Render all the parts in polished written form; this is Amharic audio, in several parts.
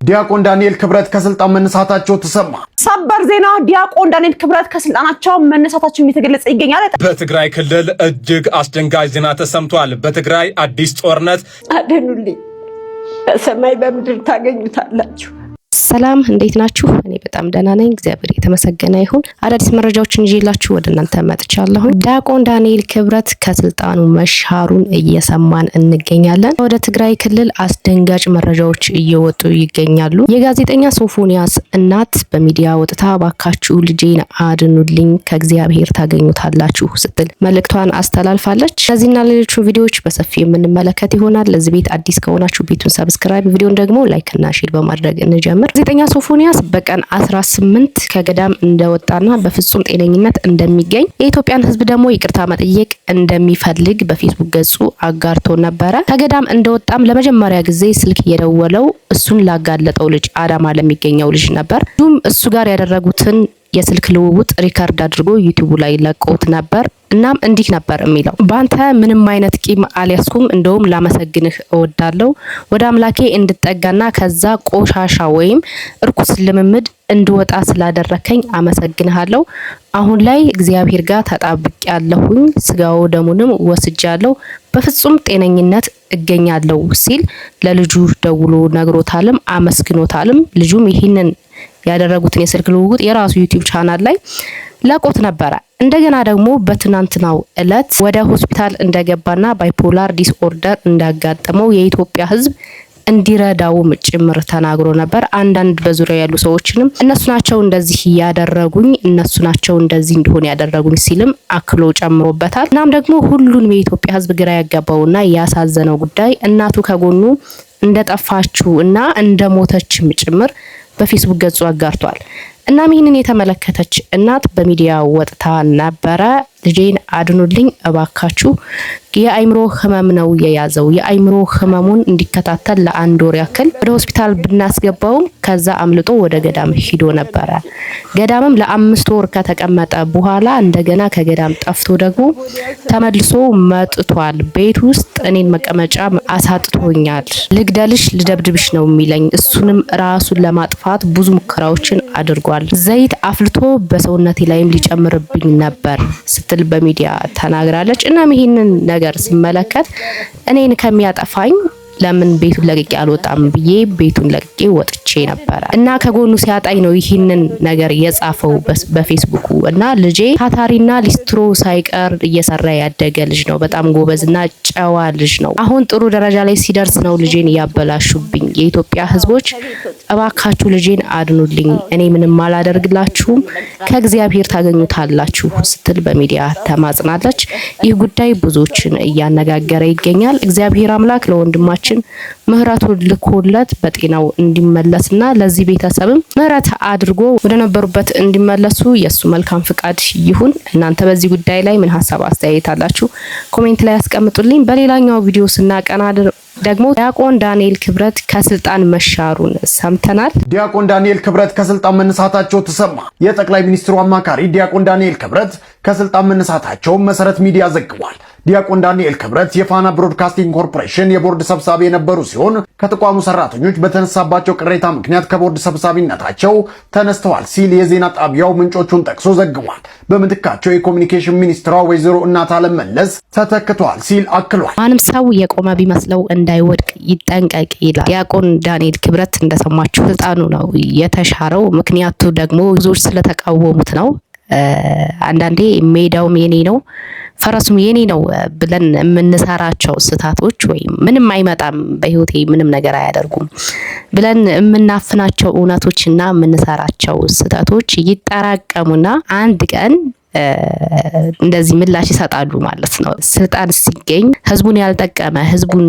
ዲያቆን ዳንኤል ክብረት ከስልጣን መነሳታቸው ተሰማ። ሰበር ዜና ዲያቆን ዳንኤል ክብረት ከስልጣናቸው መነሳታቸው እየተገለጸ ይገኛል። በትግራይ ክልል እጅግ አስደንጋጭ ዜና ተሰምቷል። በትግራይ አዲስ ጦርነት አደኑልኝ በሰማይ በምድር ታገኙታላችሁ። ሰላም እንዴት ናችሁ? እኔ በጣም ደህና ነኝ፣ እግዚአብሔር የተመሰገነ ይሁን። አዳዲስ መረጃዎችን ይዤላችሁ ወደ እናንተ መጥቻለሁ። ዲያቆን ዳንኤል ክብረት ከስልጣኑ መሻሩን እየሰማን እንገኛለን። ወደ ትግራይ ክልል አስደንጋጭ መረጃዎች እየወጡ ይገኛሉ። የጋዜጠኛ ሶፎንያስ እናት በሚዲያ ወጥታ ባካችሁ ልጄን አድኑልኝ ከእግዚአብሔር ታገኙታላችሁ ስትል መልእክቷን አስተላልፋለች። እነዚህና ሌሎች ቪዲዮዎች በሰፊ የምንመለከት ይሆናል። ለዚህ ቤት አዲስ ከሆናችሁ ቤቱን ሰብስክራይብ፣ ቪዲዮን ደግሞ ላይክ እና ሼር በማድረግ እንጀምር። ጋዜጠኛ ሶፎንያስ በቀን 18 ከገዳም እንደወጣና በፍጹም ጤነኝነት እንደሚገኝ የኢትዮጵያን ሕዝብ ደግሞ ይቅርታ መጠየቅ እንደሚፈልግ በፌስቡክ ገጹ አጋርቶ ነበረ። ከገዳም እንደወጣም ለመጀመሪያ ጊዜ ስልክ የደወለው እሱን ላጋለጠው ልጅ አዳማ ለሚገኘው ልጅ ነበር። እንዲሁም እሱ ጋር ያደረጉትን የስልክ ልውውጥ ሪካርድ አድርጎ ዩቲዩብ ላይ ለቆት ነበር። እናም እንዲህ ነበር የሚለው: ባንተ ምንም አይነት ቂም አልያዝኩም፣ እንደውም ላመሰግንህ እወዳለሁ። ወደ አምላኬ እንድጠጋና ከዛ ቆሻሻ ወይም እርኩስ ልምምድ እንድወጣ ስላደረከኝ አመሰግንሃለሁ። አሁን ላይ እግዚአብሔር ጋር ተጣብቄያለሁኝ፣ ስጋው ደሙንም ወስጃለሁ፣ በፍጹም ጤነኝነት እገኛለሁ ሲል ለልጁ ደውሎ ነግሮታልም አመስግኖታልም። ልጁም ይህንን ያደረጉትን የስልክ ልውውጥ የራሱ ዩቲዩብ ቻናል ላይ ለቆት ነበረ። እንደገና ደግሞ በትናንትናው እለት ወደ ሆስፒታል እንደገባና ባይፖላር ዲስኦርደር እንዳጋጠመው የኢትዮጵያ ሕዝብ እንዲረዳውም ጭምር ተናግሮ ነበር። አንዳንድ በዙሪያው ያሉ ሰዎችንም እነሱ ናቸው እንደዚህ ያደረጉኝ፣ እነሱ ናቸው እንደዚህ እንዲሆን ያደረጉኝ ሲልም አክሎ ጨምሮበታል። እናም ደግሞ ሁሉንም የኢትዮጵያ ሕዝብ ግራ ያጋባውና ያሳዘነው ጉዳይ እናቱ ከጎኑ እንደጠፋችው እና እንደሞተችም ጭምር በፌስቡክ ገጹ አጋርቷል። እናም ይህንን የተመለከተች እናት በሚዲያ ወጥታ ነበረ። ልጄን አድኑልኝ እባካችሁ፣ የአይምሮ ህመም ነው የያዘው። የአይምሮ ህመሙን እንዲከታተል ለአንድ ወር ያክል ወደ ሆስፒታል ብናስገባውም ከዛ አምልጦ ወደ ገዳም ሂዶ ነበረ። ገዳምም ለ5 ወር ከተቀመጠ በኋላ እንደገና ከገዳም ጠፍቶ ደግሞ ተመልሶ መጥቷል። ቤት ውስጥ እኔን መቀመጫ አሳጥቶኛል፣ ልግደልሽ ልደብድብሽ ነው የሚለኝ። እሱንም ራሱን ለማጥፋት ብዙ ሙከራዎችን አድርጓል። ዘይት አፍልቶ በሰውነቴ ላይም ሊጨምርብኝ ነበር ስትል በሚዲያ ተናግራለች። እናም ይሄንን ነገር ስመለከት እኔን ከሚያጠፋኝ ለምን ቤቱን ለቅቄ አልወጣም ብዬ ቤቱን ለቅቄ ወጥቼ ነበረ እና ከጎኑ ሲያጣኝ ነው ይህንን ነገር የጻፈው በፌስቡኩ። እና ልጄ ታታሪና ሊስትሮ ሳይቀር እየሰራ ያደገ ልጅ ነው። በጣም ጎበዝና ጨዋ ልጅ ነው። አሁን ጥሩ ደረጃ ላይ ሲደርስ ነው ልጄን ያበላሹብኝ። የኢትዮጵያ ሕዝቦች እባካችሁ ልጄን አድኑልኝ፣ እኔ ምንም አላደርግላችሁም፣ ከእግዚአብሔር ታገኙታላችሁ ስትል በሚዲያ ተማጽናለች። ይህ ጉዳይ ብዙዎችን እያነጋገረ ይገኛል። እግዚአብሔር አምላክ ለወንድማችን ምህረቱን ልኮለት በጤናው እንዲመለስና ለዚህ ቤተሰብም ምህረት አድርጎ ወደ ነበሩበት እንዲመለሱ የሱ መልካም ፍቃድ ይሁን። እናንተ በዚህ ጉዳይ ላይ ምን ሐሳብ አስተያየት አላችሁ? ኮሜንት ላይ ያስቀምጡልኝ። በሌላኛው ቪዲዮ ስናቀና ደግሞ ዲያቆን ዳንኤል ክብረት ከስልጣን መሻሩን ሰምተናል። ዲያቆን ዳንኤል ክብረት ከስልጣን መነሳታቸው ተሰማ። የጠቅላይ ሚኒስትሩ አማካሪ ዲያቆን ዳንኤል ክብረት ከስልጣን መነሳታቸው መሰረት ሚዲያ ዘግቧል። ዲያቆን ዳንኤል ክብረት የፋና ብሮድካስቲንግ ኮርፖሬሽን የቦርድ ሰብሳቢ የነበሩ ሲሆን ከተቋሙ ሰራተኞች በተነሳባቸው ቅሬታ ምክንያት ከቦርድ ሰብሳቢነታቸው ተነስተዋል ሲል የዜና ጣቢያው ምንጮቹን ጠቅሶ ዘግቧል። በምትካቸው የኮሚኒኬሽን ሚኒስትሯ ወይዘሮ እናታለም መለስ ተተክተዋል ሲል አክሏል። ማንም ሰው የቆመ ቢመስለው እንዳይወድቅ ይጠንቀቅ ይላል። ዲያቆን ዳንኤል ክብረት እንደሰማችሁ ስልጣኑ ነው የተሻረው። ምክንያቱ ደግሞ ብዙዎች ስለተቃወሙት ነው። አንዳንዴ ሜዳውም የኔ ነው ፈረሱም የኔ ነው ብለን የምንሰራቸው ስህተቶች ወይም ምንም አይመጣም በህይወቴ ምንም ነገር አያደርጉም ብለን የምናፍናቸው እውነቶችና የምንሰራቸው ስህተቶች ይጠራቀሙና አንድ ቀን እንደዚህ ምላሽ ይሰጣሉ ማለት ነው። ስልጣን ሲገኝ ህዝቡን ያልጠቀመ ለህዝቡን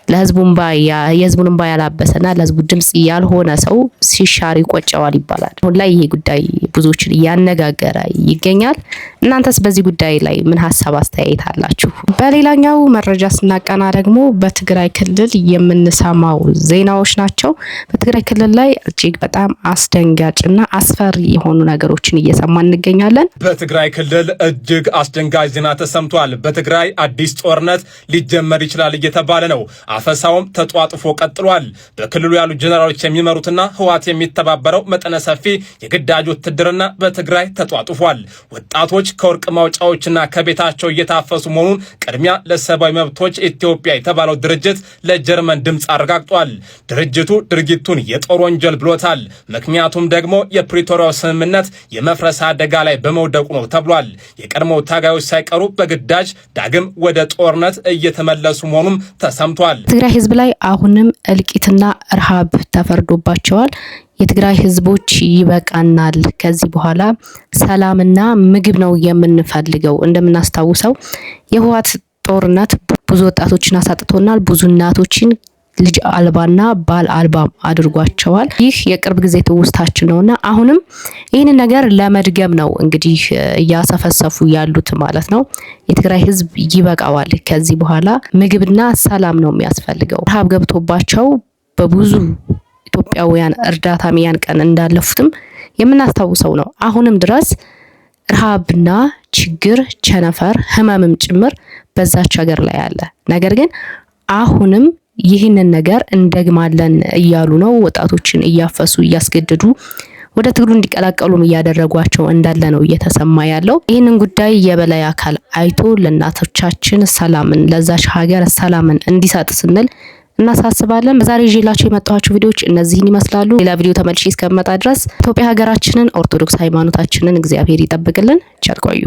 የህዝቡን ባይ ያላበሰና ለህዝቡ ድምጽ ያልሆነ ሰው ሲሻር ይቆጨዋል ይባላል። አሁን ላይ ይሄ ጉዳይ ብዙዎችን እያነጋገረ ይገኛል። እናንተስ በዚህ ጉዳይ ላይ ምን ሐሳብ አስተያየት አላችሁ? በሌላኛው መረጃ ስናቀና ደግሞ በትግራይ ክልል የምንሰማው ዜናዎች ናቸው። በትግራይ ክልል ላይ እጅግ በጣም አስደንጋጭና አስፈሪ የሆኑ ነገሮችን እየሰማን እንገኛለን። በትግራይ ክልል እጅግ አስደንጋጭ ዜና ተሰምቷል። በትግራይ አዲስ ጦርነት ሊጀመር ይችላል እየተባለ ነው። አፈሳውም ተጧጥፎ ቀጥሏል። በክልሉ ያሉ ጀነራሎች የሚመሩትና ህወሓት የሚተባበረው መጠነ ሰፊ የግዳጅ ውትድርና በትግራይ ተጧጥፏል። ወጣቶች ከወርቅ ማውጫዎችና ከቤታቸው እየታፈሱ መሆኑን ቅድሚያ ለሰብአዊ መብቶች ኢትዮጵያ የተባለው ድርጅት ለጀርመን ድምፅ አረጋግጧል። ድርጅቱ ድርጊቱን የጦር ወንጀል ብሎታል። ምክንያቱም ደግሞ የፕሪቶሪያው ስምምነት የመፍረስ አደጋ ላይ በመውደቁ ነው ተብሏል። የቀድሞው ታጋዮች ሳይቀሩ በግዳጅ ዳግም ወደ ጦርነት እየተመለሱ መሆኑም ተሰምቷል። ትግራይ ህዝብ ላይ አሁንም እልቂትና ረሃብ ተፈርዶባቸዋል። የትግራይ ህዝቦች ይበቃናል፣ ከዚህ በኋላ ሰላምና ምግብ ነው የምንፈልገው። እንደምናስታውሰው የህወሓት ጦርነት ብዙ ወጣቶችን አሳጥቶናል፣ ብዙ እናቶችን ልጅ አልባና ባል አልባ አድርጓቸዋል። ይህ የቅርብ ጊዜ ትውስታችን ነውና አሁንም ይህንን ነገር ለመድገም ነው እንግዲህ እያሰፈሰፉ ያሉት ማለት ነው። የትግራይ ህዝብ ይበቃዋል፣ ከዚህ በኋላ ምግብና ሰላም ነው የሚያስፈልገው። ረሃብ ገብቶባቸው በብዙ ኢትዮጵያውያን እርዳታ ሚያን ቀን እንዳለፉትም የምናስታውሰው ነው። አሁንም ድረስ ረሃብና ችግር፣ ቸነፈር፣ ህመምም ጭምር በዛች ሀገር ላይ አለ። ነገር ግን አሁንም ይህንን ነገር እንደግማለን እያሉ ነው። ወጣቶችን እያፈሱ እያስገደዱ ወደ ትግሉ እንዲቀላቀሉም እያደረጓቸው እንዳለ ነው እየተሰማ ያለው። ይህንን ጉዳይ የበላይ አካል አይቶ ለእናቶቻችን ሰላምን፣ ለዛች ሀገር ሰላምን እንዲሰጥ ስንል እናሳስባለን። በዛሬ ይዤላችሁ የመጣኋቸው ቪዲዮዎች እነዚህን ይመስላሉ። ሌላ ቪዲዮ ተመልሼ እስከመጣ ድረስ ኢትዮጵያ ሀገራችንን፣ ኦርቶዶክስ ሃይማኖታችንን እግዚአብሔር ይጠብቅልን። ቸር ቆዩ።